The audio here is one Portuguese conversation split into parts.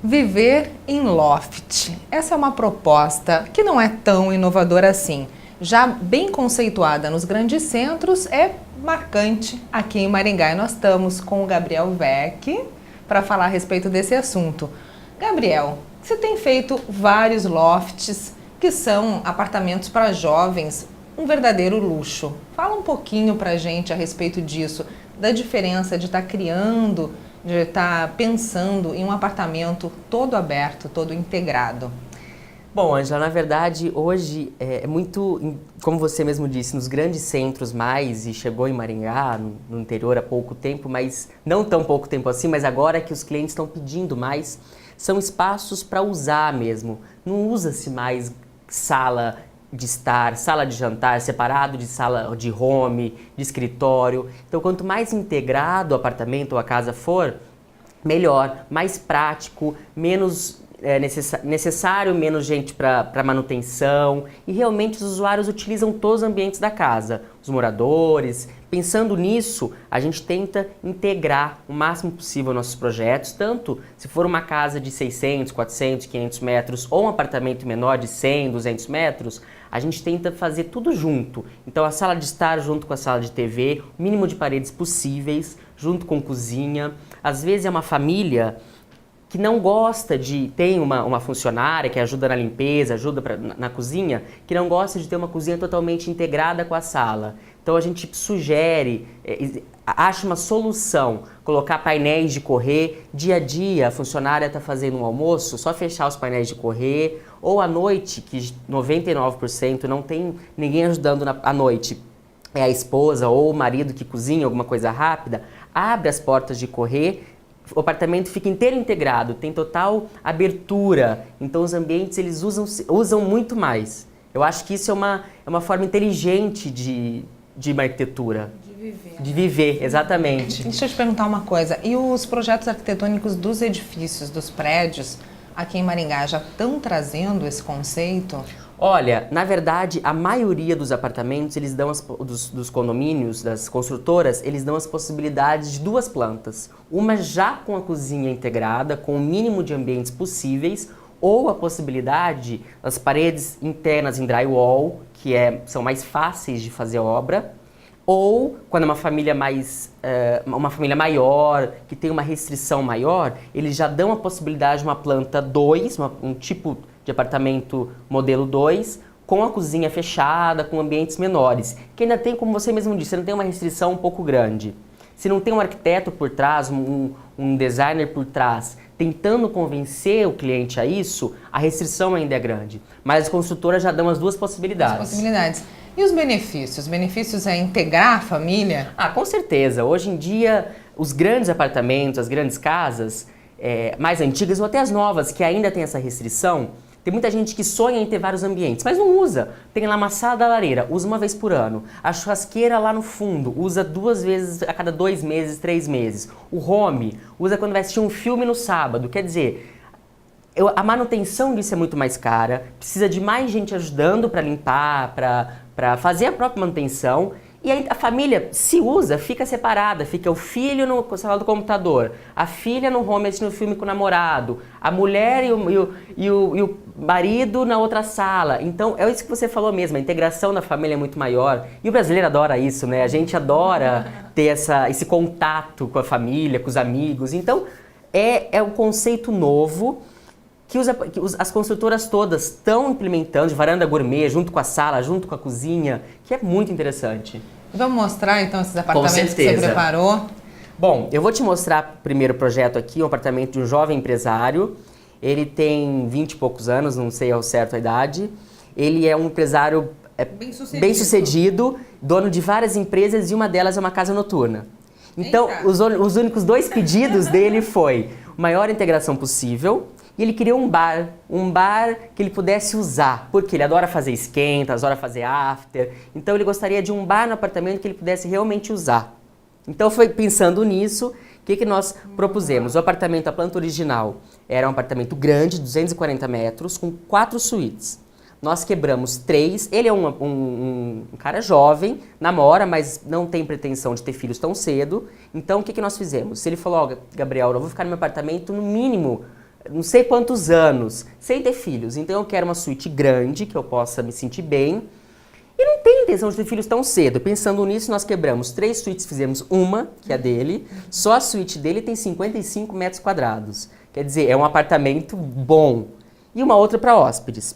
Viver em loft. Essa é uma proposta que não é tão inovadora assim. Já bem conceituada nos grandes centros, é marcante aqui em Maringá. E nós estamos com o Gabriel Weck para falar a respeito desse assunto. Gabriel, você tem feito vários lofts que são apartamentos para jovens, um verdadeiro luxo. Fala um pouquinho para a gente a respeito disso, da diferença de estar criando, de estar pensando em um apartamento todo aberto, todo integrado. Bom, Ângela, na verdade, hoje é muito, como você mesmo disse, nos grandes centros mais, e chegou em Maringá, no interior há pouco tempo, mas não tão pouco tempo assim, mas agora que os clientes estão pedindo mais, são espaços para usar mesmo. Não usa-se mais sala de estar, sala de jantar separado de sala de home, de escritório. Então, quanto mais integrado o apartamento ou a casa for, melhor, mais prático, menos necessário, menos gente para manutenção, e realmente os usuários utilizam todos os ambientes da casa, os moradores. Pensando nisso, a gente tenta integrar o máximo possível nossos projetos, tanto se for uma casa de 600, 400, 500 metros ou um apartamento menor de 100, 200 metros, a gente tenta fazer tudo junto. Então a sala de estar junto com a sala de TV, o mínimo de paredes possíveis, junto com cozinha. Às vezes é uma família que não gosta de ter uma funcionária que ajuda na limpeza, ajuda na cozinha, que não gosta de ter uma cozinha totalmente integrada com a sala. Então a gente sugere, acha uma solução, colocar painéis de correr. Dia a dia a funcionária está fazendo um almoço, só fechar os painéis de correr, ou à noite, que 99% não tem ninguém ajudando à noite, é a esposa ou o marido que cozinha alguma coisa rápida, abre as portas de correr. O apartamento fica inteiro integrado, tem total abertura, então os ambientes eles usam muito mais. Eu acho que isso é uma forma inteligente de uma arquitetura. De viver, exatamente. Deixa eu te perguntar uma coisa, e os projetos arquitetônicos dos edifícios, dos prédios, aqui em Maringá, já estão trazendo esse conceito? Olha, na verdade, a maioria dos apartamentos, eles dão dos condomínios, das construtoras, eles dão as possibilidades de 2 plantas. Uma já com a cozinha integrada, com o mínimo de ambientes possíveis, ou a possibilidade das paredes internas em drywall, que são mais fáceis de fazer obra, ou quando é uma família uma família maior, que tem uma restrição maior, eles já dão a possibilidade de uma planta 2, um tipo de apartamento modelo 2, com a cozinha fechada, com ambientes menores, que ainda tem, como você mesmo disse, não tem uma restrição um pouco grande. Se não tem um arquiteto por trás, um designer por trás, tentando convencer o cliente a isso, a restrição ainda é grande. Mas as construtoras já dão as 2 possibilidades. As possibilidades. E os benefícios? Os benefícios é integrar a família? Ah, com certeza. Hoje em dia, os grandes apartamentos, as grandes casas, mais antigas ou até as novas, que ainda tem essa restrição, tem muita gente que sonha em ter vários ambientes, mas não usa. Tem lá uma sala da lareira, usa uma vez por ano. A churrasqueira lá no fundo, usa 2 vezes a cada 2 meses, 3 meses. O home, usa quando vai assistir um filme no sábado. Quer dizer, a manutenção disso é muito mais cara, precisa de mais gente ajudando para limpar, para fazer a própria manutenção. E aí a família se usa, fica separada, fica o filho no sala do computador, a filha no home assistindo filme com o namorado, a mulher e o marido na outra sala. Então é isso que você falou mesmo, a integração da família é muito maior. E o brasileiro adora isso, né? A gente adora ter esse contato com a família, com os amigos. Então é um conceito novo que as construtoras todas estão implementando, de varanda gourmet, junto com a sala, junto com a cozinha, que é muito interessante. Vamos mostrar então esses apartamentos que você preparou? Bom, eu vou te mostrar o primeiro projeto aqui, um apartamento de um jovem empresário. Ele tem 20 e poucos anos, não sei ao certo a idade. Ele é um empresário bem sucedido, dono de várias empresas e uma delas é uma casa noturna. Então, os únicos 2 pedidos dele foi maior integração possível. E ele queria um bar que ele pudesse usar, porque ele adora fazer esquenta, adora fazer after. Então ele gostaria de um bar no apartamento que ele pudesse realmente usar. Então foi pensando nisso, o que nós propusemos? O apartamento, a planta original, era um apartamento grande, 240 metros, com 4 suítes. Nós quebramos 3, ele é um cara jovem, namora, mas não tem pretensão de ter filhos tão cedo. Então o que nós fizemos? Ele falou, Gabriel, eu vou ficar no meu apartamento no mínimo não sei quantos anos, sem ter filhos. Então eu quero uma suíte grande, que eu possa me sentir bem. E não tem intenção de ter filhos tão cedo. Pensando nisso, nós quebramos 3 suítes, fizemos uma, que é a dele. Só a suíte dele tem 55 metros quadrados. Quer dizer, é um apartamento bom. E uma outra para hóspedes.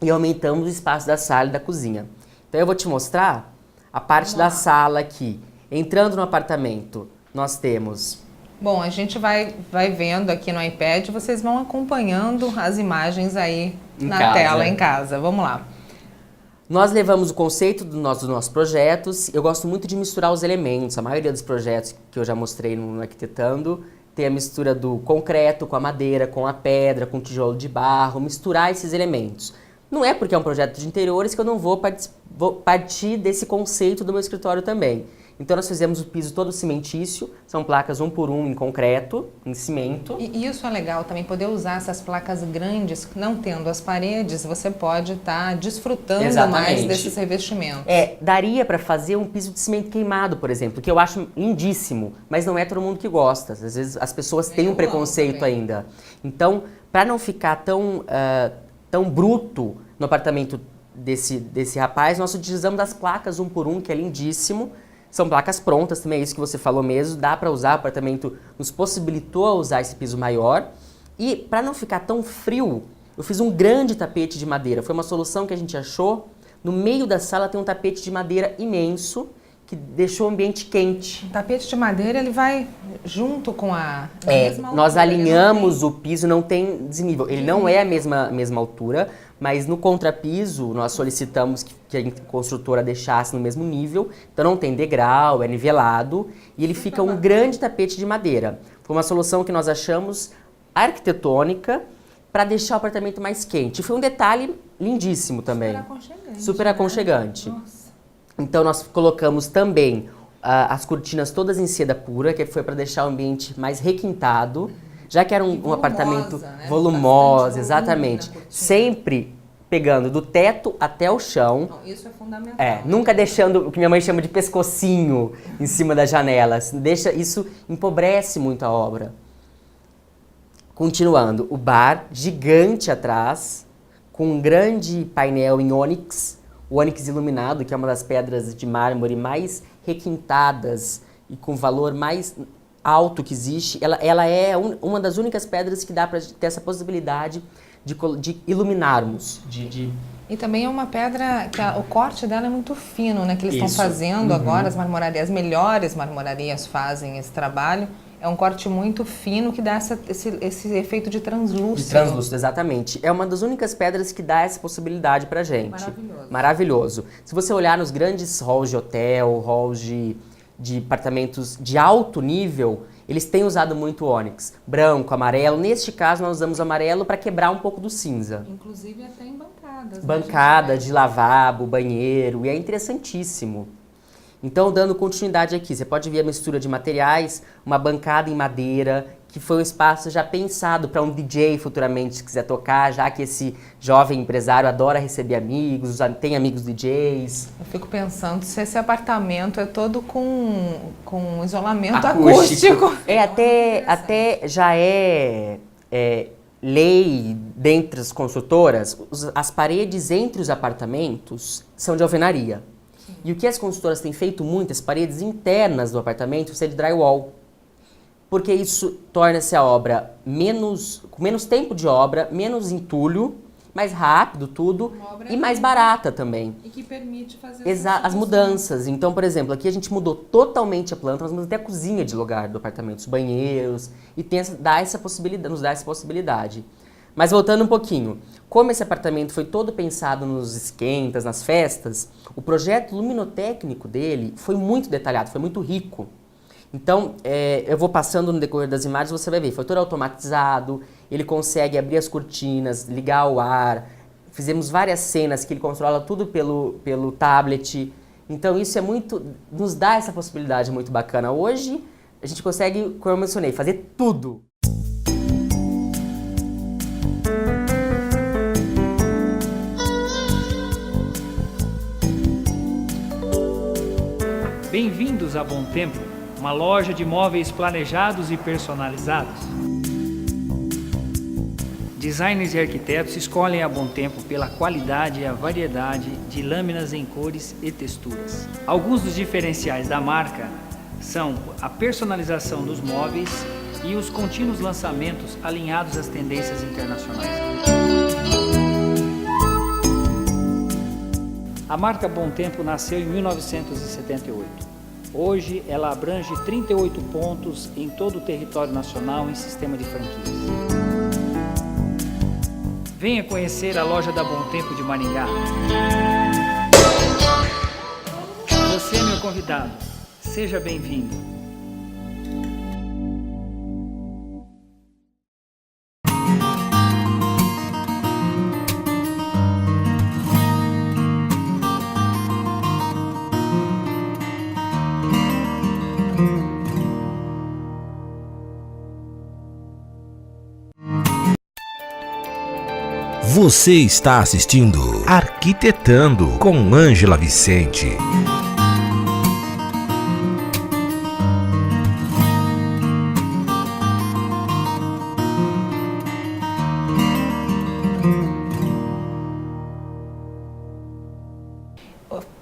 E aumentamos o espaço da sala e da cozinha. Então eu vou te mostrar a parte da sala aqui. Entrando no apartamento, nós temos... Bom, a gente vai vendo aqui no iPad, vocês vão acompanhando as imagens aí na tela em casa. Vamos lá. Nós levamos o conceito dos nossos projetos. Eu gosto muito de misturar os elementos. A maioria dos projetos que eu já mostrei no Arquitetando tem a mistura do concreto com a madeira, com a pedra, com o tijolo de barro, misturar esses elementos. Não é porque é um projeto de interiores que eu não vou partir desse conceito do meu escritório também. Então nós fizemos o piso todo cimentício, são placas 1 por 1 em concreto, em cimento. E isso é legal também, poder usar essas placas grandes, não tendo as paredes, você pode estar desfrutando mais desses revestimentos. Daria para fazer um piso de cimento queimado, por exemplo, que eu acho lindíssimo, mas não é todo mundo que gosta. Às vezes as pessoas têm um preconceito ainda. Então, para não ficar tão bruto no apartamento desse rapaz, nós utilizamos as placas 1 por 1, que é lindíssimo. São placas prontas, também é isso que você falou mesmo, dá para usar, o apartamento nos possibilitou a usar esse piso maior. E para não ficar tão frio, eu fiz um grande tapete de madeira, foi uma solução que a gente achou. No meio da sala tem um tapete de madeira imenso, que deixou o ambiente quente. O tapete de madeira, ele vai junto com a mesma altura. Nós alinhamos o piso, não tem desnível. Ele não é a mesma altura, mas no contrapiso nós solicitamos que a construtora deixasse no mesmo nível. Então não tem degrau, é nivelado e ele fica um grande tapete de madeira. Foi uma solução que nós achamos arquitetônica para deixar o apartamento mais quente. Foi um detalhe lindíssimo também. Super aconchegante. Super aconchegante. Né? Nossa. Então nós colocamos também as cortinas todas em seda pura, que foi para deixar o ambiente mais requintado, já que era um apartamento volumoso, exatamente. Sempre pegando do teto até o chão. Não, isso é fundamental. Nunca deixando o que minha mãe chama de pescocinho em cima das janelas. Isso empobrece muito a obra. Continuando, o bar gigante atrás, com um grande painel em ônix, o ônix iluminado, que é uma das pedras de mármore mais requintadas e com valor mais alto que existe. Ela é uma das únicas pedras que dá para ter essa possibilidade de iluminarmos. E também é uma pedra que o corte dela é muito fino, né? Que eles estão fazendo agora, as melhores marmorarias fazem esse trabalho. É um corte muito fino que dá esse efeito de translúcido. De translúcido, exatamente. É uma das únicas pedras que dá essa possibilidade pra gente. Maravilhoso. Maravilhoso. Se você olhar nos grandes halls de hotel, halls de apartamentos de alto nível, eles têm usado muito ônix. Branco, amarelo. Neste caso, nós usamos amarelo para quebrar um pouco do cinza. Inclusive até em bancadas. Bancada de lavabo, banheiro. E é interessantíssimo. Então, dando continuidade aqui, você pode ver a mistura de materiais, uma bancada em madeira, que foi um espaço já pensado para um DJ futuramente, se quiser tocar, já que esse jovem empresário adora receber amigos, tem amigos DJs. Eu fico pensando se esse apartamento é todo com isolamento acústico. Até já é lei dentre as construtoras, as paredes entre os apartamentos são de alvenaria. E o que as construtoras têm feito muito, as paredes internas do apartamento, são de drywall. Porque isso torna essa obra com menos tempo de obra, menos entulho, mais rápido tudo e mais barata também. E que permite fazer as mudanças. Então, por exemplo, aqui a gente mudou totalmente a planta, nós mudamos até a cozinha de lugar do apartamento, os banheiros, e nos dá essa possibilidade. Mas voltando um pouquinho, como esse apartamento foi todo pensado nos esquentas, nas festas, o projeto luminotécnico dele foi muito detalhado, foi muito rico. Então, eu vou passando no decorrer das imagens, você vai ver, foi todo automatizado, ele consegue abrir as cortinas, ligar o ar, fizemos várias cenas que ele controla tudo pelo tablet. Então, isso nos dá essa possibilidade muito bacana. Hoje, a gente consegue, como eu mencionei, fazer tudo. Bem-vindos a Bom Tempo, uma loja de móveis planejados e personalizados. Designers e arquitetos escolhem a Bom Tempo pela qualidade e a variedade de lâminas em cores e texturas. Alguns dos diferenciais da marca são a personalização dos móveis e os contínuos lançamentos alinhados às tendências internacionais. A marca Bom Tempo nasceu em 1978. Hoje ela abrange 38 pontos em todo o território nacional em sistema de franquias. Venha conhecer a loja da Bom Tempo de Maringá. Você é meu convidado. Seja bem-vindo. Você está assistindo Arquitetando com Ângela Vicente.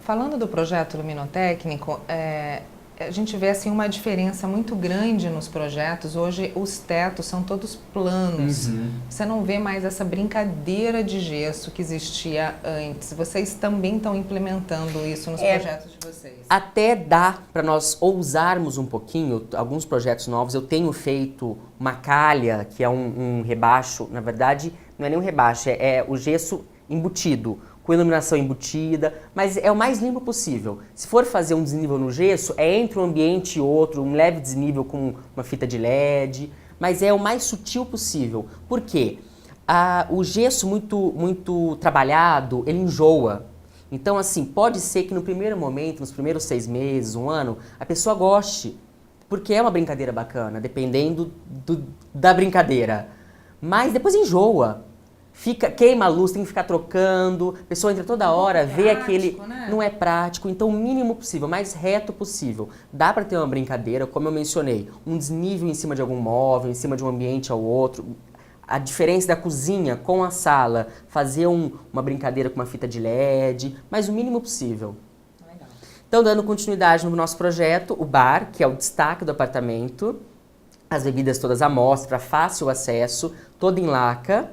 Falando do projeto luminotécnico, a gente vê assim uma diferença muito grande nos projetos. Hoje os tetos são todos planos. Você não vê mais essa brincadeira de gesso que existia antes. Vocês também estão implementando isso nos projetos de vocês? Até dá para nós ousarmos um pouquinho. Alguns projetos novos, eu tenho feito uma calha, que é um rebaixo. Na verdade, não é nem um rebaixo, é o gesso embutido, com iluminação embutida, mas é o mais limpo possível. Se for fazer um desnível no gesso, é entre um ambiente e outro, um leve desnível com uma fita de LED, mas é o mais sutil possível. Por quê? O gesso muito trabalhado, ele enjoa. Então, assim, pode ser que no primeiro momento, nos primeiros 6 meses, 1 ano, a pessoa goste, porque é uma brincadeira bacana, dependendo da brincadeira. Mas depois enjoa. Queima a luz, tem que ficar trocando, a pessoa entra toda hora, vê aquele... Né? Não é prático, então o mínimo possível, o mais reto possível. Dá para ter uma brincadeira, como eu mencionei, um desnível em cima de algum móvel, em cima de um ambiente ao outro. A diferença da cozinha com a sala, fazer uma brincadeira com uma fita de LED, mas o mínimo possível. Legal. Então, dando continuidade no nosso projeto, o bar, que é o destaque do apartamento, as bebidas todas à mostra, fácil acesso, todo em laca.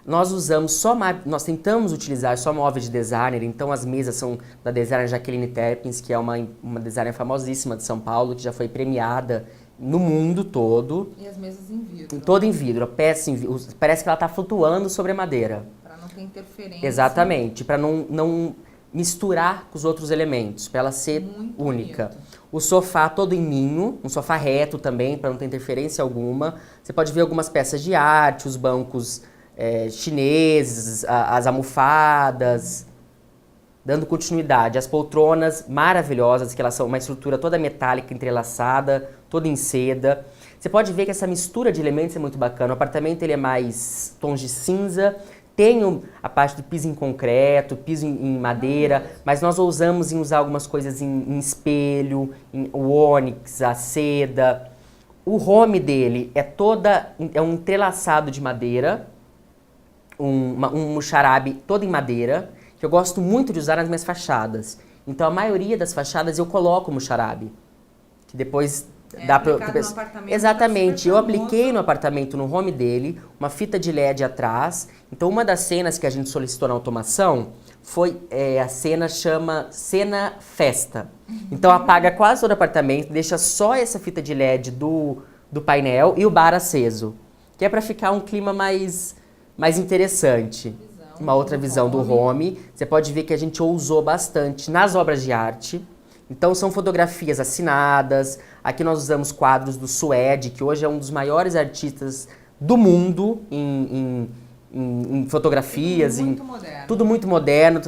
Nós nós tentamos utilizar só móveis de designer, então as mesas são da designer Jaqueline Terpins, que é uma designer famosíssima de São Paulo, que já foi premiada no mundo todo. E as mesas em vidro. Toda em vidro, parece que ela está flutuando sobre a madeira. Para não ter interferência. Exatamente, para não misturar com os outros elementos, para ela ser muito única. Bonito. O sofá todo em ninho, um sofá reto também, para não ter interferência alguma. Você pode ver algumas peças de arte, os bancos... chineses, as almofadas, dando continuidade. As poltronas maravilhosas, que elas são uma estrutura toda metálica, entrelaçada, toda em seda. Você pode ver que essa mistura de elementos é muito bacana. O apartamento ele é mais tons de cinza, tem a parte do piso em concreto, piso em madeira, mas nós ousamos em usar algumas coisas em espelho, o ônix, a seda. O home dele é um entrelaçado de madeira, um xarabe todo em madeira, que eu gosto muito de usar nas minhas fachadas. Então a maioria das fachadas eu coloco no xarabe, que depois dá para... Exatamente, eu apliquei no apartamento, no home dele, uma fita de LED atrás. Então uma das cenas que a gente solicitou na automação foi, a cena chama Cena Festa. Então apaga quase todo o apartamento, deixa só essa fita de LED do painel e o bar aceso, que é para ficar um clima mais interessante. Uma outra visão do home. Você pode ver que a gente ousou bastante nas obras de arte. Então são fotografias assinadas. Aqui nós usamos quadros do Suede, que hoje é um dos maiores artistas do mundo em fotografias. Tudo muito moderno.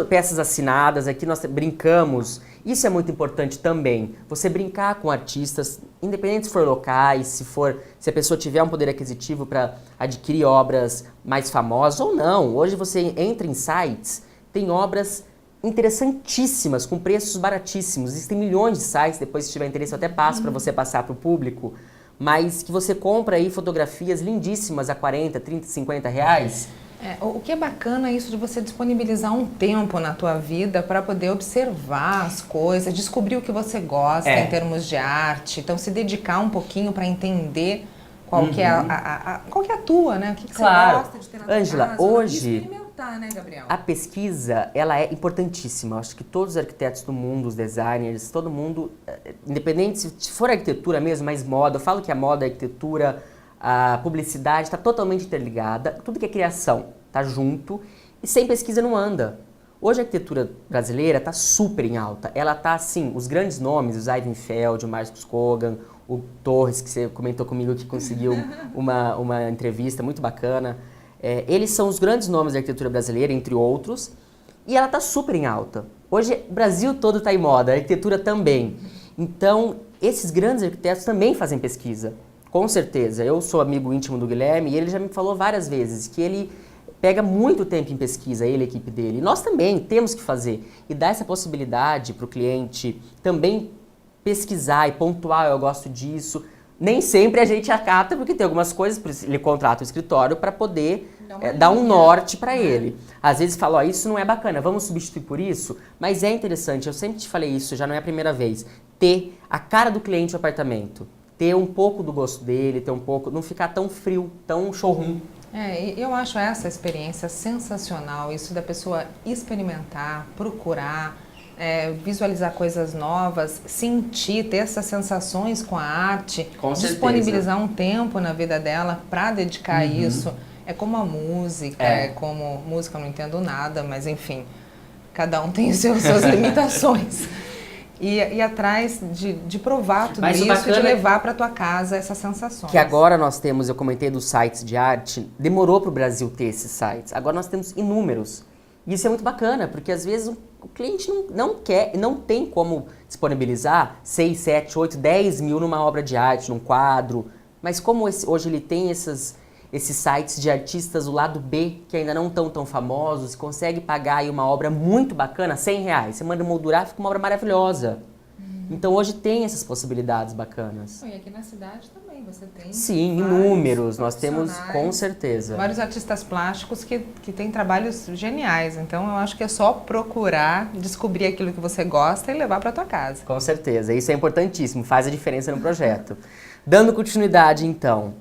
Peças assinadas. Aqui nós brincamos. Isso é muito importante também. Você brincar com artistas, independente se for locais, se a pessoa tiver um poder aquisitivo para adquirir obras mais famosas ou não. Hoje você entra em sites, tem obras interessantíssimas, com preços baratíssimos. Existem milhões de sites, depois se tiver interesse eu até passo para você passar para o público. mas que você compra aí fotografias lindíssimas a 40, 30, 50 reais. O que é bacana é isso de você disponibilizar um tempo na tua vida para poder observar as coisas, descobrir o que você gosta em termos de arte, então se dedicar um pouquinho para entender qual que é qual que é a tua, né? O que você gosta de ter na tua Ângela, casa, hoje, experimentar, né, Gabriel? a pesquisa, ela é importantíssima. Acho que todos os arquitetos do mundo, os designers, todo mundo, independente se for arquitetura mesmo, mas moda, eu falo que a moda, a arquitetura, a publicidade está totalmente interligada, tudo que é criação está junto e sem pesquisa não anda. Hoje a arquitetura brasileira está super em alta, ela está assim, os grandes nomes, o Weidenfeld, o Marcos Kogan, o Torres, que você comentou comigo que conseguiu uma entrevista muito bacana, eles são os grandes nomes da arquitetura brasileira, entre outros, e ela está super em alta. Hoje o Brasil todo está em moda, a arquitetura também. Então, esses grandes arquitetos também fazem pesquisa. Com certeza, eu sou amigo íntimo do Guilherme e ele já me falou várias vezes que ele pega muito tempo em pesquisa, ele e a equipe dele. E nós também temos que fazer e dar essa possibilidade para o cliente também pesquisar e pontuar, eu gosto disso. Nem sempre a gente acata, porque tem algumas coisas, ele contrata o escritório para poder dar um norte para ele. Às vezes fala, ó, isso não é bacana, vamos substituir por isso? Mas é interessante, eu sempre te falei isso, já não é a primeira vez, ter a cara do cliente no apartamento. Ter um pouco do gosto dele, ter um pouco, não ficar tão frio, tão showroom. Eu acho essa experiência sensacional, isso da pessoa experimentar, procurar, visualizar coisas novas, sentir, ter essas sensações com a arte, Com certeza. disponibilizar um tempo na vida dela para dedicar a isso. É como a música, como música eu não entendo nada, mas enfim, cada um tem suas limitações. E atrás de provar tudo Mas isso e de levar para tua casa essas sensações. Que agora nós temos, eu comentei dos sites de arte, demorou para o Brasil ter esses sites. Agora nós temos inúmeros. E isso é muito bacana, porque às vezes o cliente não quer, não tem como disponibilizar 6, 7, 8, 10 mil numa obra de arte, num quadro. Mas como hoje ele tem esses sites de artistas, o lado B, que ainda não estão tão famosos, consegue pagar aí uma obra muito bacana, 100 reais. Você manda moldurar, fica uma obra maravilhosa. Então hoje tem essas possibilidades bacanas. E aqui na cidade também você tem. Sim, inúmeros. Nós temos, com certeza. Vários artistas plásticos que têm trabalhos geniais. Então eu acho que é só procurar, descobrir aquilo que você gosta e levar para tua casa. Com certeza. Isso é importantíssimo, faz a diferença no projeto. Dando continuidade, então,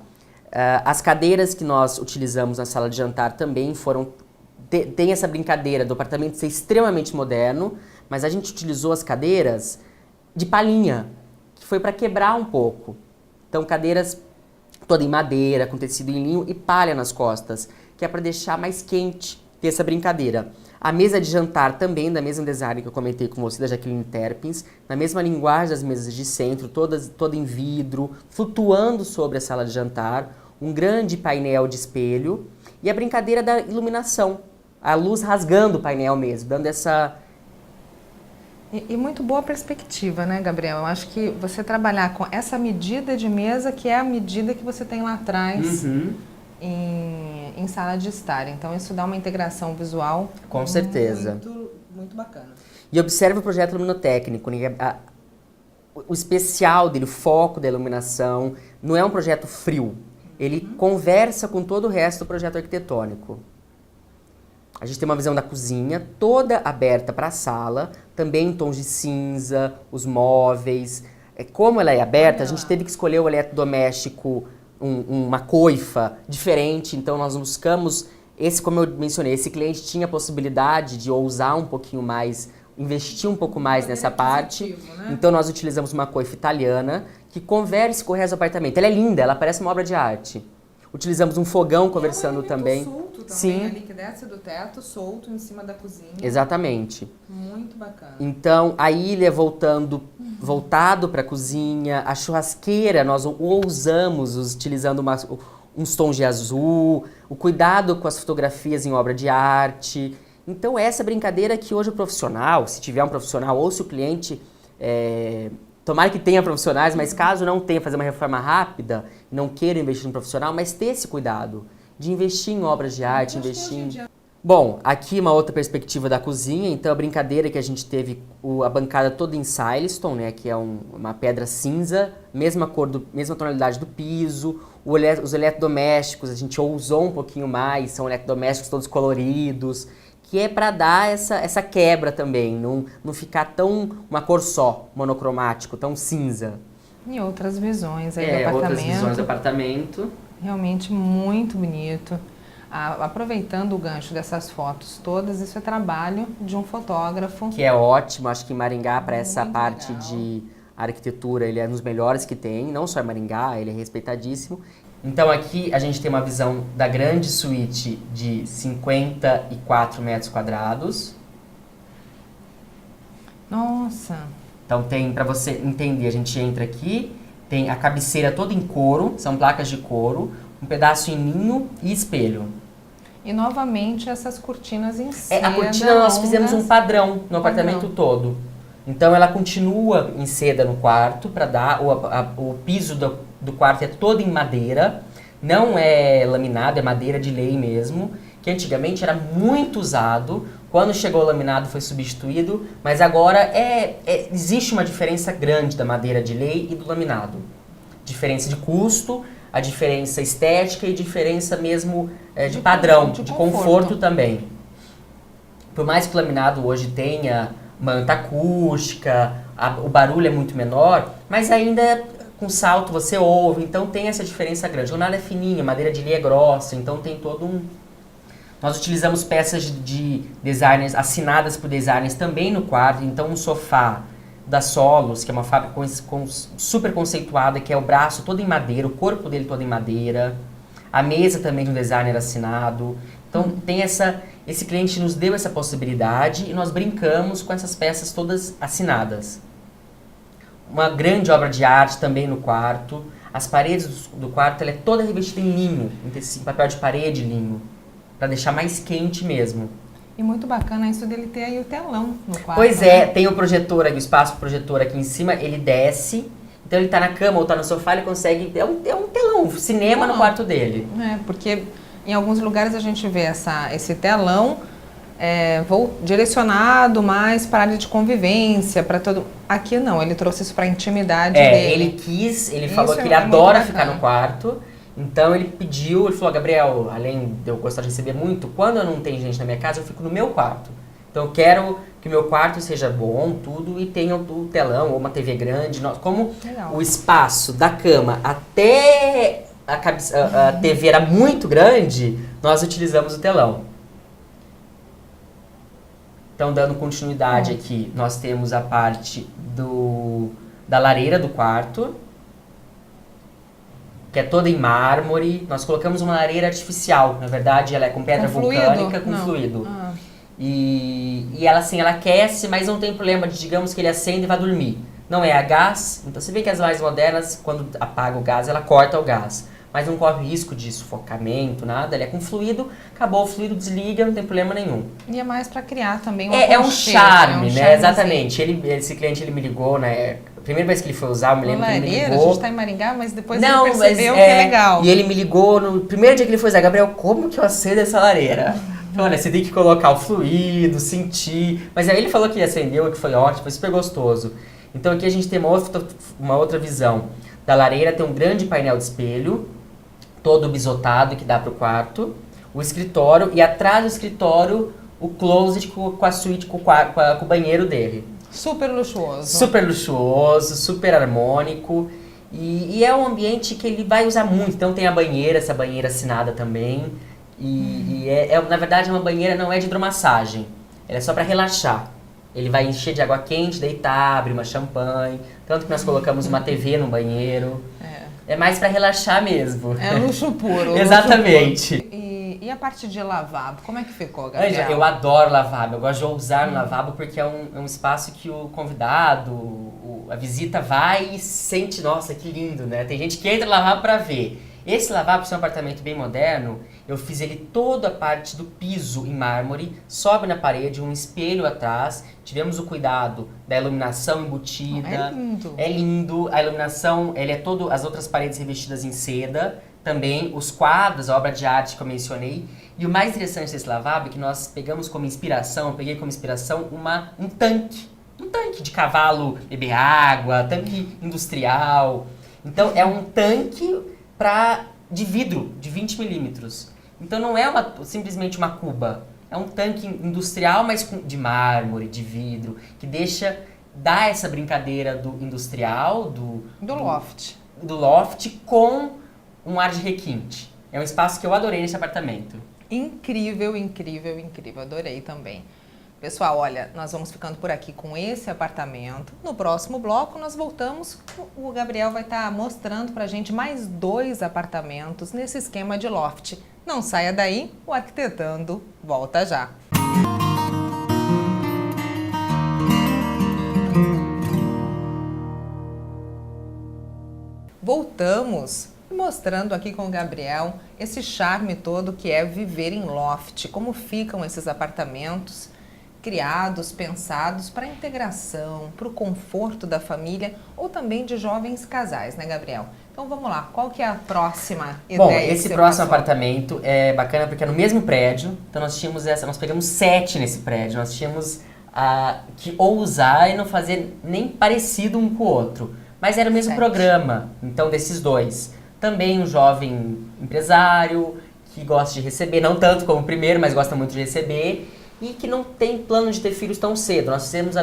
as cadeiras que nós utilizamos na sala de jantar também tem essa brincadeira do apartamento ser extremamente moderno, mas a gente utilizou as cadeiras de palhinha, que foi para quebrar um pouco. Então, cadeiras toda em madeira, com tecido em linho e palha nas costas, que é para deixar mais quente, ter essa brincadeira. A mesa de jantar também, da mesma design que eu comentei com você, da Jacqueline Terpins, na mesma linguagem das mesas de centro, toda em vidro, flutuando sobre a sala de jantar, um grande painel de espelho e a brincadeira da iluminação, a luz rasgando o painel mesmo, dando essa... E muito boa perspectiva, né, Gabriel? Eu acho que você trabalhar com essa medida de mesa, que é a medida que você tem lá atrás em sala de estar. Então, isso dá uma integração visual com certeza. Muito bacana. E observe o projeto luminotécnico, o especial dele, o foco da iluminação, não é um projeto frio. Ele conversa com todo o resto do projeto arquitetônico. A gente tem uma visão da cozinha toda aberta para a sala, também em tons de cinza, os móveis. Como ela é aberta, a gente teve que escolher o eletrodoméstico, uma coifa diferente, então nós buscamos, como eu mencionei, esse cliente tinha a possibilidade de ousar um pouquinho mais, investir um pouco mais nessa parte, né? Então nós utilizamos uma coifa italiana que converse com o resto do apartamento. Ela é linda, ela parece uma obra de arte. Utilizamos um fogão conversando também. Solto também, sim. Ali que desce do teto, solto em cima da cozinha. Exatamente. Muito bacana. Então, a ilha voltado para a cozinha, a churrasqueira, nós ousamos utilizando uns tons de azul, o cuidado com as fotografias em obra de arte. Então, essa brincadeira que hoje o profissional, se tiver um profissional ou se o cliente... Tomara que tenha profissionais, mas caso não tenha, fazer uma reforma rápida, não queira investir no profissional, mas ter esse cuidado de investir em obras de arte, investir em... Bom, aqui uma outra perspectiva da cozinha. Então a brincadeira que a gente teve, a bancada toda em silestone, né, que é uma pedra cinza, mesma cor, mesma tonalidade do piso. Os eletrodomésticos a gente ousou um pouquinho mais, são eletrodomésticos todos coloridos, que é para dar essa quebra também, não ficar tão uma cor só, monocromático, tão cinza. E outras visões aí do apartamento. Outras visões do apartamento. Realmente muito bonito. Aproveitando o gancho dessas fotos todas, isso é trabalho de um fotógrafo. Que é ótimo, acho que em Maringá, para essa Muito parte legal. de arquitetura, ele é um dos melhores que tem, não só em Maringá, ele é respeitadíssimo. Então aqui a gente tem uma visão da grande suíte de 54 metros quadrados. Nossa! Então tem, para você entender, a gente entra aqui, tem a cabeceira toda em couro, são placas de couro, um pedaço em linho e espelho. E novamente essas cortinas em seda. A cortina nós longas. fizemos um padrão no apartamento todo. Então ela continua em seda no quarto para dar o piso do quarto é todo em madeira, não é laminado, é madeira de lei mesmo, que antigamente era muito usado. Quando chegou o laminado foi substituído, mas agora existe uma diferença grande da madeira de lei e do laminado. Diferença de custo, a diferença estética e diferença mesmo de padrão, de conforto também. Por mais que o laminado hoje tenha manta acústica, o barulho é muito menor, mas ainda com salto você ouve, então tem essa diferença grande. O laminado é fininho, a madeira de lei é grossa, então tem todo um... Nós utilizamos peças de designers, assinadas por designers também no quarto, então um sofá da Solos, que é uma fábrica super conceituada, que é o braço todo em madeira, o corpo dele todo em madeira, a mesa também de um designer assinado. Então tem esse cliente nos deu essa possibilidade e nós brincamos com essas peças todas assinadas. Uma grande obra de arte também no quarto. As paredes do quarto ela é toda revestida em linho, em papel de parede linho, para deixar mais quente mesmo. E muito bacana isso dele ter aí o telão no quarto. Pois é, tem o projetor aqui, o espaço projetor aqui em cima, ele desce, então ele tá na cama ou tá no sofá, ele consegue, é um telão, um cinema no quarto dele. Porque em alguns lugares a gente vê esse telão direcionado mais para a área de convivência, para todo... Aqui não, ele trouxe isso para a intimidade dele. Ele falou que ele adora ficar no quarto. Então ele falou, Gabriel, além de eu gostar de receber muito, quando eu não tenho gente na minha casa, eu fico no meu quarto. Então eu quero que o meu quarto seja bom, tudo, e tenha o telão ou uma TV grande. Como Legal. O espaço da cama até a TV era muito grande, nós utilizamos o telão. Então, dando continuidade aqui, nós temos a parte da lareira do quarto, que é toda em mármore. Nós colocamos uma lareira artificial, na verdade ela é com pedra vulcânica com fluido. E ela assim, ela aquece, mas não tem problema de, digamos que ele acende e vai dormir. Não é a gás, então você vê que as mais modernas, quando apaga o gás, ela corta o gás. Mas não corre risco de sufocamento, nada, ele é com fluido, acabou o fluido, desliga, não tem problema nenhum. E é mais para criar também é um charme, né? Exatamente. Esse cliente ele me ligou, né? A primeira vez que ele foi usar, eu me lembro que ele me ligou. A gente tá em Maringá, mas depois ele percebeu que é legal. E ele me ligou no primeiro dia que ele foi usar, Gabriel, como que eu acendo essa lareira? Olha, você tem que colocar o fluido, sentir. Mas aí ele falou que acendeu, que foi ótimo, foi super gostoso. Então aqui a gente tem uma outra visão da lareira, tem um grande painel de espelho, todo bisotado que dá para o quarto, o escritório e atrás do escritório o closet com a suíte, com o banheiro dele. Super luxuoso. Super luxuoso, super harmônico e é um ambiente que ele vai usar muito. Então tem essa banheira assinada também e na verdade uma banheira não é de hidromassagem, ela é só para relaxar. Ele vai encher de água quente, deitar, abrir uma champanhe, tanto que nós colocamos uma TV no banheiro. É mais para relaxar mesmo. É luxo puro. Exatamente. Luxo puro. E a parte de lavabo, como é que ficou, Gabriel? Eu adoro lavabo, eu gosto de usar no lavabo porque é um espaço que o convidado, a visita vai e sente, nossa, que lindo, né? Tem gente que entra no lavabo para ver. Esse lavabo, por ser um apartamento bem moderno, eu fiz ele toda a parte do piso em mármore, sobe na parede, um espelho atrás. Tivemos o cuidado da iluminação embutida. É lindo. É lindo. A iluminação, ele é todo, as outras paredes revestidas em seda. também os quadros, a obra de arte que eu mencionei. E o mais interessante desse lavabo é que nós pegamos como inspiração, eu peguei como inspiração um tanque de cavalo beber água, tanque industrial. Então é um tanque de vidro, de 20 milímetros. Então não é simplesmente uma cuba, é um tanque industrial, mas de mármore, de vidro, que dá essa brincadeira do industrial, do loft com um ar de requinte. É um espaço que eu adorei nesse apartamento. Incrível, incrível, incrível. Adorei também. Pessoal, olha, nós vamos ficando por aqui com esse apartamento. No próximo bloco nós voltamos, o Gabriel vai estar mostrando pra gente mais 2 apartamentos nesse esquema de loft. Não saia daí, o Arquitetando volta já. Voltamos mostrando aqui com o Gabriel esse charme todo que é viver em loft, como ficam esses apartamentos criados, pensados para a integração, para o conforto da família ou também de jovens casais, né, Gabriel? Então vamos lá, qual que é a próxima ideia? Bom, esse próximo apartamento é bacana porque é no mesmo prédio, então nós pegamos 7 nesse prédio, nós tínhamos que ousar e não fazer nem parecido um com o outro, mas era o mesmo programa, então desses 2. Também um jovem empresário que gosta de receber, não tanto como o primeiro, mas gosta muito de receber e que não tem plano de ter filhos tão cedo. Nós fizemos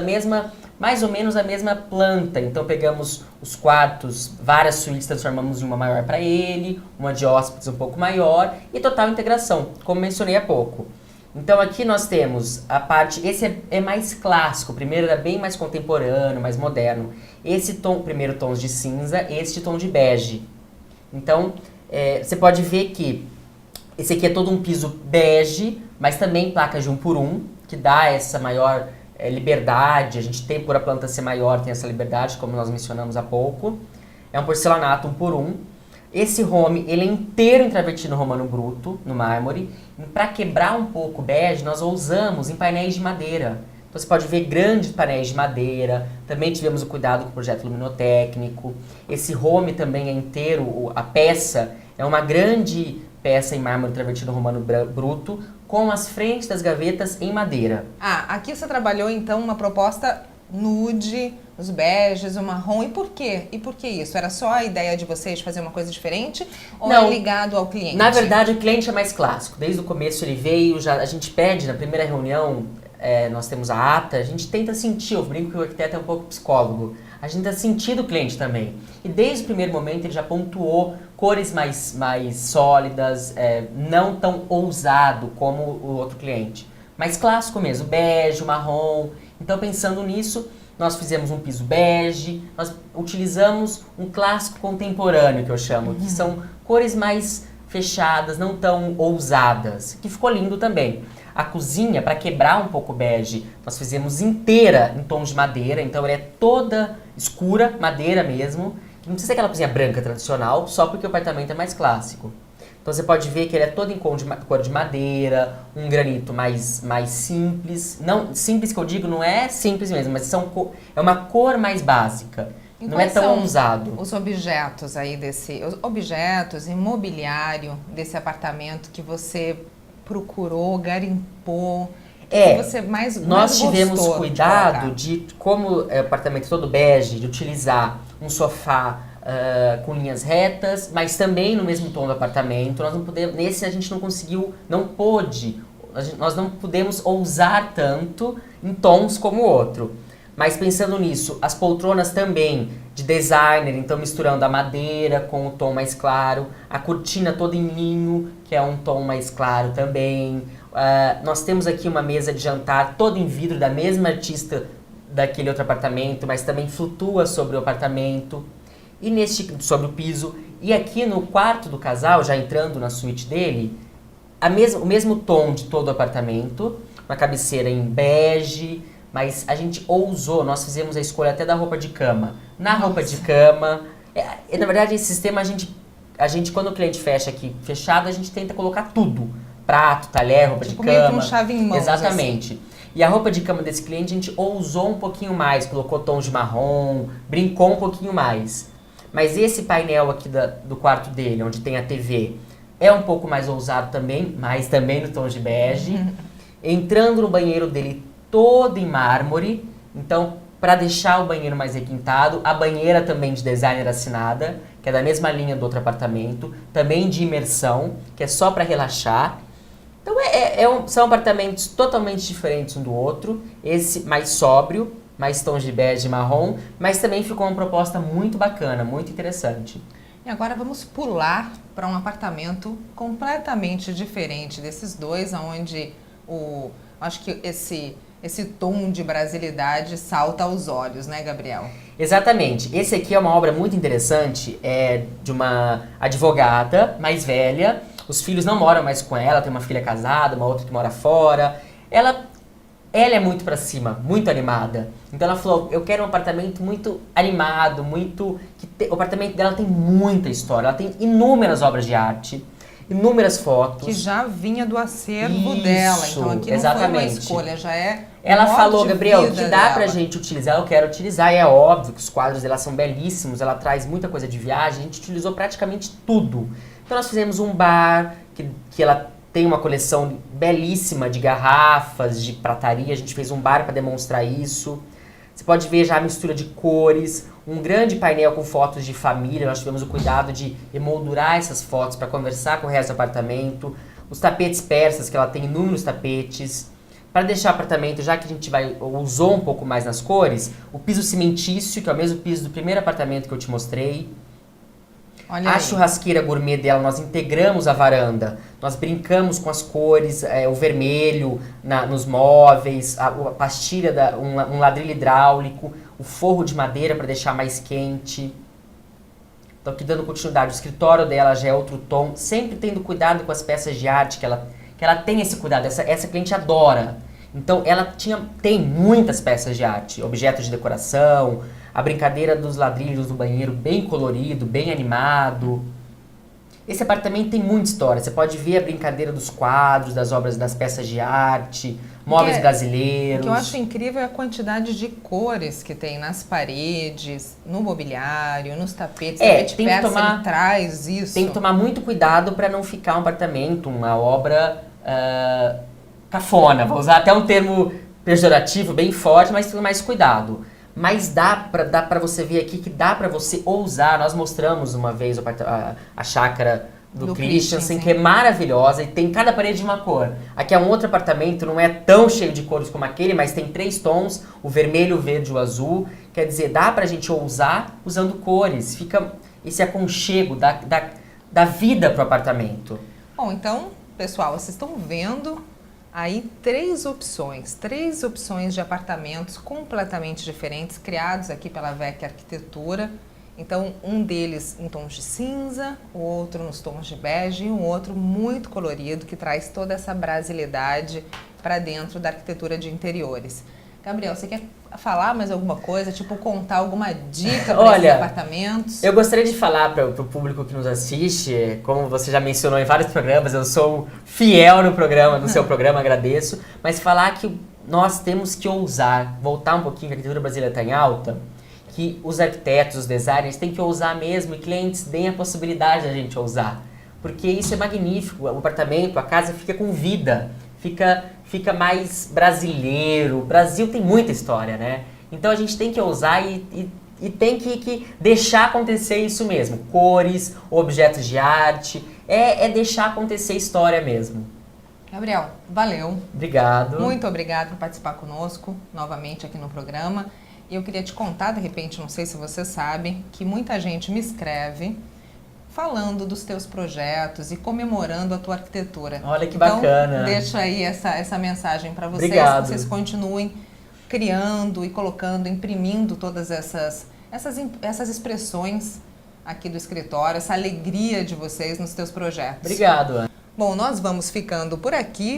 mais ou menos a mesma planta. Então pegamos os quartos, várias suítes, transformamos em uma maior para ele, uma de hóspedes um pouco maior e total integração, como mencionei há pouco. Então aqui nós temos esse é mais clássico, o primeiro era bem mais contemporâneo, mais moderno. Primeiro tons de cinza, este tom de bege. Então, você pode ver que esse aqui é todo um piso bege, mas também placas de 1 por 1, que dá essa maior liberdade. A gente tem, por a planta ser maior, tem essa liberdade, como nós mencionamos há pouco. É um porcelanato 1 por 1. Esse home, ele é inteiro em travertino romano bruto, no mármore. E para quebrar um pouco o bege, nós usamos em painéis de madeira. Então, você pode ver grandes painéis de madeira. Também tivemos o cuidado com o projeto luminotécnico. Esse home também é inteiro, a peça é uma grande peça em mármore travertino romano bruto, com as frentes das gavetas em madeira. Aqui você trabalhou então uma proposta nude, os beges, o marrom. E por quê? E por que isso? Era só a ideia de vocês fazer uma coisa diferente? Ou não, é ligado ao cliente? Na verdade, o cliente é mais clássico. Desde o começo ele veio, a gente pede na primeira reunião, nós temos a ata, a gente tenta sentir, eu brinco que o arquiteto é um pouco psicólogo, a gente tenta sentir do cliente também. E desde o primeiro momento ele já pontuou cores mais sólidas, não tão ousado como o outro cliente, mas clássico mesmo, bege, marrom. Então pensando nisso, nós fizemos um piso bege, nós utilizamos um clássico contemporâneo que eu chamo, que são cores mais fechadas, não tão ousadas, que ficou lindo também. A cozinha, para quebrar um pouco o bege, nós fizemos inteira em tom de madeira, então ela é toda escura, madeira mesmo. Não precisa ser aquela cozinha branca tradicional, só porque o apartamento é mais clássico. Então você pode ver que ele é todo em cor de madeira, um granito mais simples. Não, simples que eu digo não é simples mesmo, mas é uma cor mais básica. E não é tão ousado. Os objetos aí os objetos, imobiliário desse apartamento que você procurou, garimpou, que você nós tivemos cuidado de, como é o apartamento todo bege, de utilizar um sofá com linhas retas, mas também no mesmo tom do apartamento. Nesse a gente não conseguiu, nós não pudemos ousar tanto em tons como o outro. Mas pensando nisso, as poltronas também de designer, então misturando a madeira com o tom mais claro, a cortina toda em linho, que é um tom mais claro também. Nós temos aqui uma mesa de jantar toda em vidro da mesma artista daquele outro apartamento, mas também flutua sobre o apartamento e sobre o piso. E aqui no quarto do casal, já entrando na suíte dele, o mesmo tom de todo o apartamento, uma cabeceira em bege. Mas a gente ousou, nós fizemos a escolha até da roupa de cama. Roupa de cama, na verdade esse sistema a gente quando o cliente fecha aqui fechado, a gente tenta colocar tudo. Prato, talher, roupa de cama. Meio que um chave em mãos. Exatamente. Assim. E a roupa de cama desse cliente a gente ousou um pouquinho mais, colocou tons de marrom, brincou um pouquinho mais. Mas esse painel aqui do quarto dele, onde tem a TV, é um pouco mais ousado também, mas também no tom de bege. Entrando no banheiro dele todo em mármore, então para deixar o banheiro mais requintado, a banheira também de designer assinada, que é da mesma linha do outro apartamento, também de imersão, que é só para relaxar. Então são apartamentos totalmente diferentes um do outro, esse mais sóbrio, mais tons de bege e marrom, mas também ficou uma proposta muito bacana, muito interessante. E agora vamos pular para um apartamento completamente diferente desses dois, onde acho que esse tom de brasilidade salta aos olhos, né, Gabriel? Exatamente. Esse aqui é uma obra muito interessante, é de uma advogada mais velha. Os filhos não moram mais com ela, tem uma filha casada, uma outra que mora fora. Ela é muito pra cima, muito animada. Então ela falou, eu quero um apartamento muito animado, o apartamento dela tem muita história, ela tem inúmeras obras de arte, inúmeras fotos. Que já vinha do acervo dela, então aqui não foi uma escolha, já é... Ela falou, Gabriel, que dá pra gente utilizar, eu quero utilizar, e é óbvio que os quadros dela são belíssimos, ela traz muita coisa de viagem, a gente utilizou praticamente tudo. Então nós fizemos um bar, que ela tem uma coleção belíssima de garrafas, de prataria, a gente fez um bar para demonstrar isso. Você pode ver já a mistura de cores, um grande painel com fotos de família, nós tivemos o cuidado de emoldurar essas fotos para conversar com o resto do apartamento. Os tapetes persas, que ela tem inúmeros tapetes. Para deixar o apartamento, já que a gente usou um pouco mais nas cores, o piso cimentício, que é o mesmo piso do primeiro apartamento que eu te mostrei. Olha a aí. Churrasqueira gourmet dela, nós integramos a varanda, nós brincamos com as cores, o vermelho nos móveis, a pastilha, um ladrilho hidráulico, o forro de madeira para deixar mais quente. Então aqui dando continuidade, o escritório dela já é outro tom, sempre tendo cuidado com as peças de arte, que ela tem esse cuidado, essa cliente adora. Então ela tem muitas peças de arte, objetos de decoração, a brincadeira dos ladrilhos do banheiro bem colorido, bem animado. Esse apartamento tem muita história. Você pode ver a brincadeira dos quadros, das obras, das peças de arte, móveis brasileiros. O que eu acho incrível é a quantidade de cores que tem nas paredes, no mobiliário, nos tapetes. Tapete persa, ele traz isso. Tem que tomar muito cuidado para não ficar um apartamento, uma obra cafona. Vou usar até um termo pejorativo bem forte, mas com mais cuidado. Mas dá pra você ver aqui que dá pra você ousar. Nós mostramos uma vez a chácara do Christensen, que é maravilhosa e tem cada parede de uma cor. Aqui é um outro apartamento, não é tão cheio de cores como aquele, mas tem 3 tons, o vermelho, o verde e o azul. Quer dizer, dá pra gente ousar usando cores. Fica esse aconchego, dá vida pro apartamento. Bom, então, pessoal, vocês estão vendo aí 3 opções de apartamentos completamente diferentes, criados aqui pela VEC Arquitetura. Então, um deles em tons de cinza, o outro nos tons de bege e um outro muito colorido, que traz toda essa brasilidade para dentro da arquitetura de interiores. Gabriel, você quer falar mais alguma coisa, tipo contar alguma dica para esses apartamentos? Eu gostaria de falar para o público que nos assiste, como você já mencionou em vários programas, eu sou fiel no seu programa, agradeço, mas falar que nós temos que ousar, voltar um pouquinho, que a arquitetura brasileira está em alta, que os arquitetos, os designers têm que ousar mesmo e clientes deem a possibilidade da gente ousar, porque isso é magnífico, o apartamento, a casa fica com vida, fica mais brasileiro. O Brasil tem muita história, né? Então a gente tem que ousar e tem que deixar acontecer isso mesmo. Cores, objetos de arte, é deixar acontecer história mesmo. Gabriel, valeu. Obrigado. Muito obrigado por participar conosco novamente aqui no programa. E eu queria te contar, de repente, não sei se você sabe, que muita gente me escreve falando dos teus projetos e comemorando a tua arquitetura. Olha que bacana. Então, deixa aí essa mensagem para vocês. Obrigado. Que vocês continuem criando e colocando, imprimindo todas essas expressões aqui do escritório, essa alegria de vocês nos teus projetos. Obrigado, Ana. Bom, nós vamos ficando por aqui.